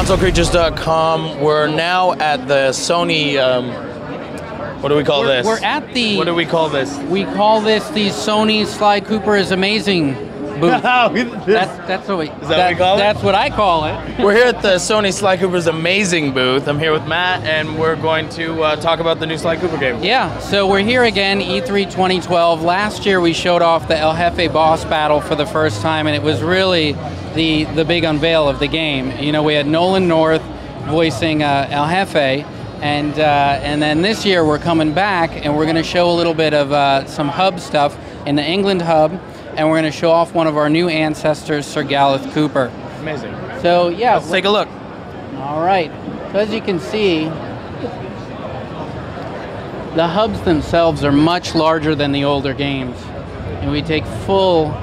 ConsoleCreatures.com. We're now at the Sony. What do we call this? We're at the. What do we call this? We call this the Sony Sly Cooper is Amazing booth. That's what we. Is that what we call it? That's what I call it. We're here at the Sony Sly Cooper's Amazing booth. I'm here with Matt, and we're going to talk about the new Sly Cooper game. Yeah, so we're here again, E3 2012. Last year we showed off the El Jefe boss battle for the first time, and it was really the big unveil of the game. You know, we had Nolan North voicing El Jefe, and then this year we're coming back, and we're going to show a little bit of some hub stuff in the England hub, and we're going to show off one of our new ancestors, Sir Gareth Cooper. Amazing. So yeah, let's take a look. All right. So as you can see, the hubs themselves are much larger than the older games, and we take full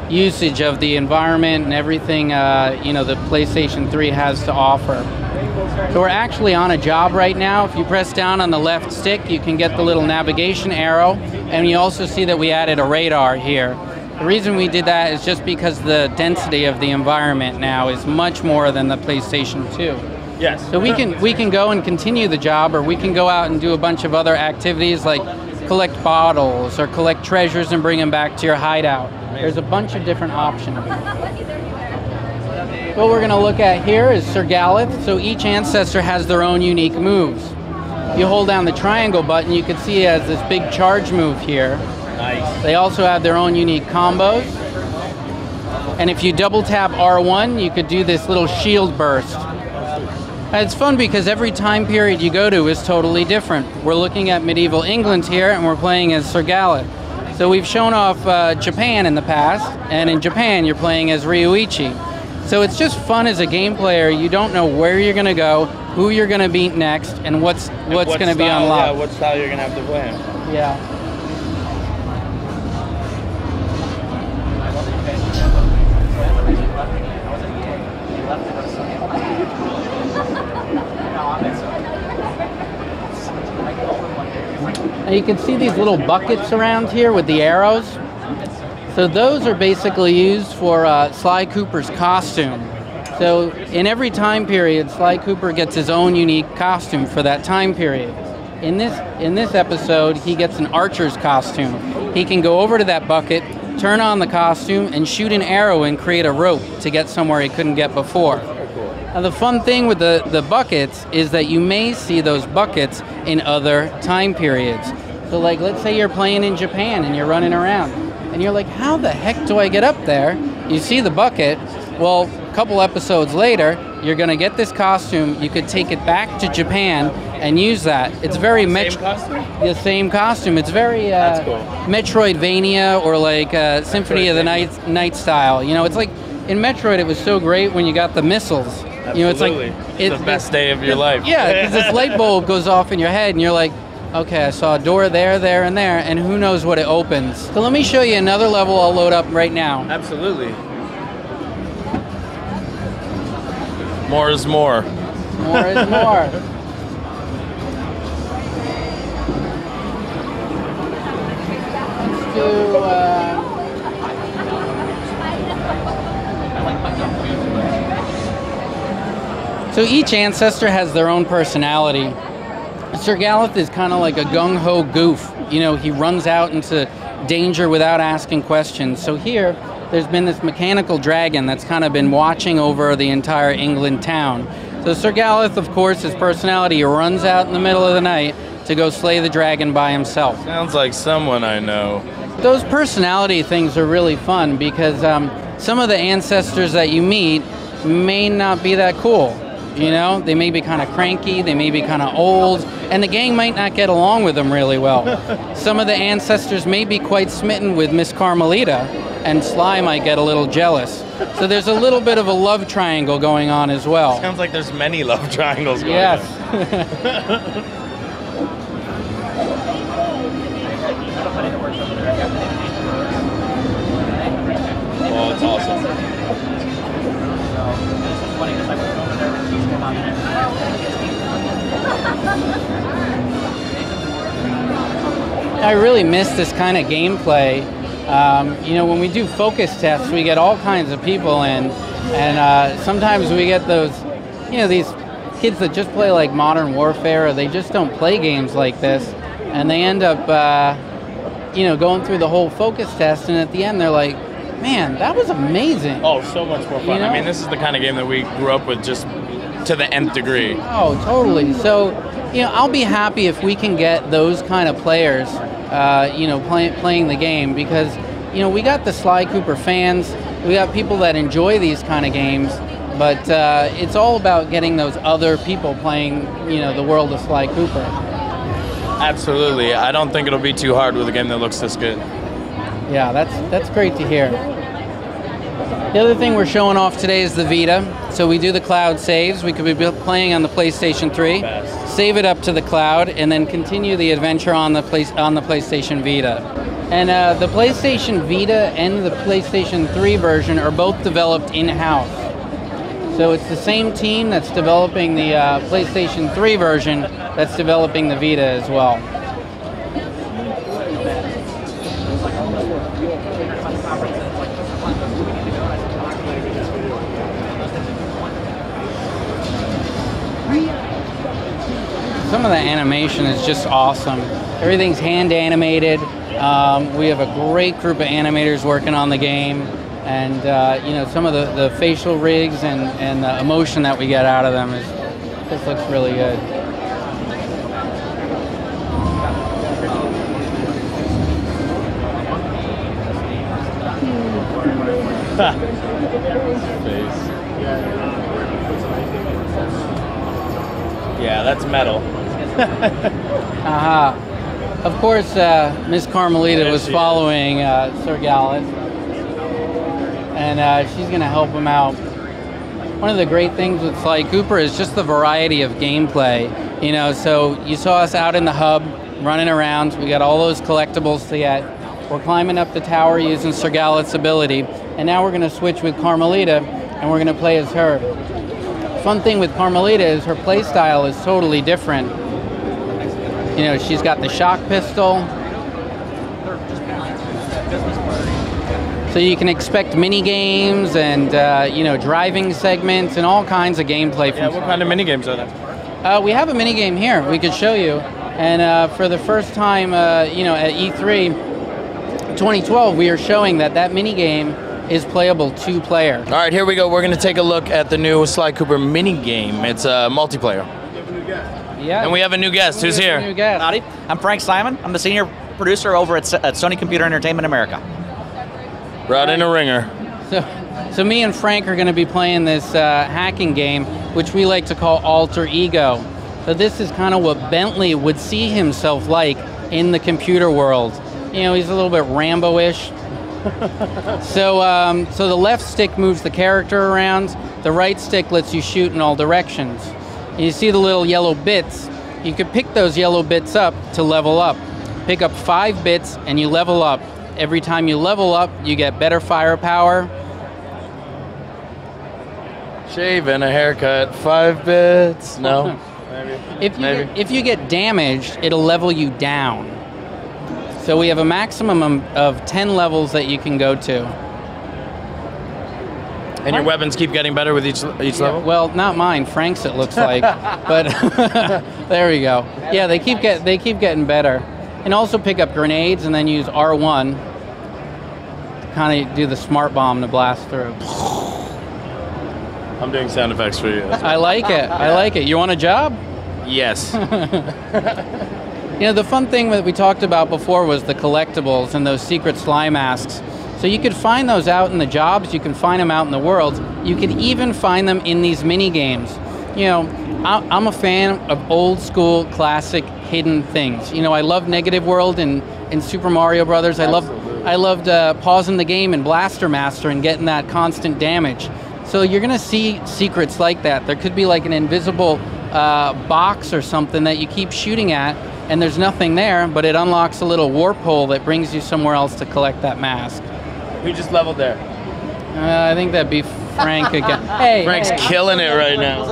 usage of the environment and everything you know, the PlayStation 3 has to offer. So we're actually on a job right now. If you press down on the left stick, you can get the little navigation arrow, and you also see that we added a radar here. The reason we did that is just because the density of the environment now is much more than the PlayStation 2. Yes. So we can go and continue the job, or we can go out and do a bunch of other activities like collect bottles or collect treasures and bring them back to your hideout. There's a bunch of different options. What we're going to look at here is Sir Gareth. So each ancestor has their own unique moves. You hold down the triangle button, you can see he has this big charge move here. Nice. They also have their own unique combos. And if you double tap R1, you could do this little shield burst. And it's fun because every time period you go to is totally different. We're looking at medieval England here, and we're playing as Sir Gareth. So we've shown off Japan in the past, and in Japan you're playing as Ryuichi. So it's just fun as a game player. You don't know where you're going to go, who you're going to beat next, and what's going to be unlocked. Yeah, what style you're going to have to play him. Yeah. Now you can see these little buckets around here with the arrows. So those are basically used for Sly Cooper's costume. So in every time period, Sly Cooper gets his own unique costume for that time period. In this episode, he gets an archer's costume. He can go over to that bucket, turn on the costume, and shoot an arrow and create a rope to get somewhere he couldn't get before. Now the fun thing with the buckets is that you may see those buckets in other time periods. So like, let's say you're playing in Japan and you're running around, and you're like, how the heck do I get up there? You see the bucket. Well, a couple episodes later, you're going to get this costume. You could take it back to Japan and use that. It's very the same costume. It's very That's cool. Metroidvania, or like Symphony of the Night style. You know, it's like in Metroid, it was so great when you got the missiles. Absolutely. You know, it's like it's the best day of your life. Yeah, because this light bulb goes off in your head, and you're like, okay, I saw a door there, there, and there, and who knows what it opens. So let me show you another level I'll load up right now. Absolutely. More is more. More is more. Let's do... So each ancestor has their own personality. Sir Gareth is kind of like a gung-ho goof. You know, he runs out into danger without asking questions. So here, there's been this mechanical dragon that's kind of been watching over the entire England town. So Sir Gareth, of course, his personality, he runs out in the middle of the night to go slay the dragon by himself. Sounds like someone I know. Those personality things are really fun because some of the ancestors that you meet may not be that cool. You know, they may be kind of cranky, they may be kind of old, and the gang might not get along with them really well. Some of the ancestors may be quite smitten with Miss Carmelita, and Sly might get a little jealous. So there's a little bit of a love triangle going on as well. Sounds like there's many love triangles going on. Yes. Oh, that's awesome. I really miss this kind of gameplay. You know, when we do focus tests, we get all kinds of people in, and sometimes we get those these kids that just play like Modern Warfare, or they just don't play games like this, and they end up, going through the whole focus test, and at the end they're like, man, that was amazing. Oh, so much more fun. I mean, this is the kind of game that we grew up with, just to the nth degree. Oh, totally. So, I'll be happy if we can get those kind of players, playing the game, because, we got the Sly Cooper fans, we got people that enjoy these kind of games, but it's all about getting those other people playing, the world of Sly Cooper. Absolutely. I don't think it'll be too hard with a game that looks this good. Yeah, that's great to hear. The other thing we're showing off today is the Vita. So we do the cloud saves. We could be playing on the PlayStation 3, save it up to the cloud, and then continue the adventure on the PlayStation Vita. And the PlayStation Vita and the PlayStation 3 version are both developed in-house. So it's the same team that's developing the PlayStation 3 version that's developing the Vita as well. Some of the animation is just awesome. Everything's hand animated. We have a great group of animators working on the game, and some of the facial rigs and the emotion that we get out of them just looks really good. Yeah, that's metal. Of course, Miss Carmelita was following Sir Gallet, and she's going to help him out. One of the great things with Sly Cooper is just the variety of gameplay. So you saw us out in the hub, running around. We got all those collectibles to get. We're climbing up the tower using Sir Gallet's ability, and now we're going to switch with Carmelita, and we're going to play as her. Fun thing with Carmelita is her play style is totally different. She's got the shock pistol. So you can expect mini games and driving segments and all kinds of gameplay. Yeah, what kind of mini games are there? We have a mini game here. We could show you. And for the first time, at E3 2012, we are showing that mini game is playable 2-player. All right, here we go. We're going to take a look at the new Sly Cooper mini game. It's a multiplayer. Yeah. And we have a new guest. Who's here? New guest. Howdy, I'm Frank Simon. I'm the senior producer over at Sony Computer Entertainment America. Brought in a ringer. So me and Frank are going to be playing this hacking game, which we like to call Alter Ego. So this is kind of what Bentley would see himself like in the computer world. He's a little bit Rambo-ish. So the left stick moves the character around. The right stick lets you shoot in all directions. And you see the little yellow bits. You could pick those yellow bits up to level up. Pick up 5 bits and you level up. Every time you level up, you get better firepower. Shave and a haircut, 5 bits. No. Maybe. If you get damaged, it'll level you down. So we have a maximum of 10 levels that you can go to. And your weapons keep getting better with each level? Well, not mine. Frank's, it looks like. But there we go. Yeah, they keep getting better. And also pick up grenades and then use R1 to kind of do the smart bomb to blast through. I'm doing sound effects for you. I like it. I like it. You want a job? Yes. The fun thing that we talked about before was the collectibles and those secret Sly masks. So you could find those out in the jobs, you can find them out in the world, you could even find them in these mini games. I'm a fan of old school classic hidden things. I love Negative World in Super Mario Brothers. I loved pausing the game in Blaster Master and getting that constant damage. So you're gonna see secrets like that. There could be like an invisible box or something that you keep shooting at, and there's nothing there, but it unlocks a little warp hole that brings you somewhere else to collect that mask. Who just leveled there? I think that'd be Frank again. Hey, Frank's killing it right now.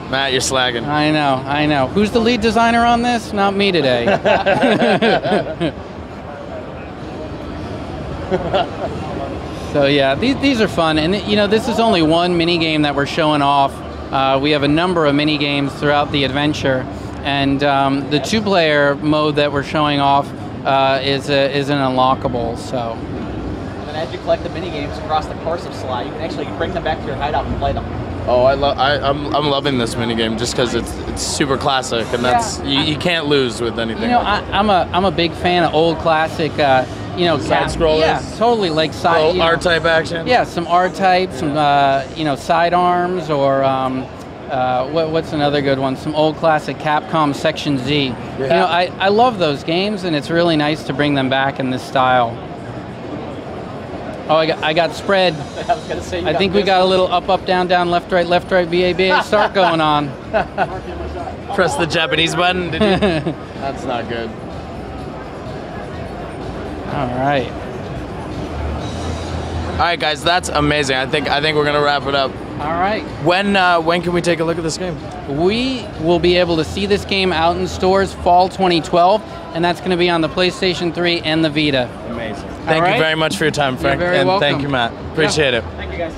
Matt, you're slagging. I know. Who's the lead designer on this? Not me today. So yeah, these are fun, and you know, this is only one mini game that we're showing off. We have a number of mini games throughout the adventure, and the 2-player mode that we're showing off is an unlockable. So. And then as you collect the mini games across the course of Sly, you can actually bring them back to your hideout and play them. Oh, I'm loving this minigame just because it's super classic, and that's you can't lose with anything. You know, like I'm a big fan of old classic. You know, side scrollers. Yeah, totally like side. R-type action. Yeah, some R-type, some you know, sidearms, or what's another good one? Some old classic Capcom Section Z. Yeah. You know, I love those games, and it's really nice to bring them back in this style. Oh, I got spread. I was gonna say. I think we got a little up, down, left, right, BA, start going on. Press the Japanese button. Did you? That's not good. All right. All right, guys, that's amazing. I think we're gonna wrap it up. All right. When can we take a look at this game? We will be able to see this game out in stores fall 2012, and that's going to be on the PlayStation 3 and the Vita. Amazing. Thank you very much for your time, Frank. You're very and welcome. Thank you, Matt. Appreciate it. Thank you, guys.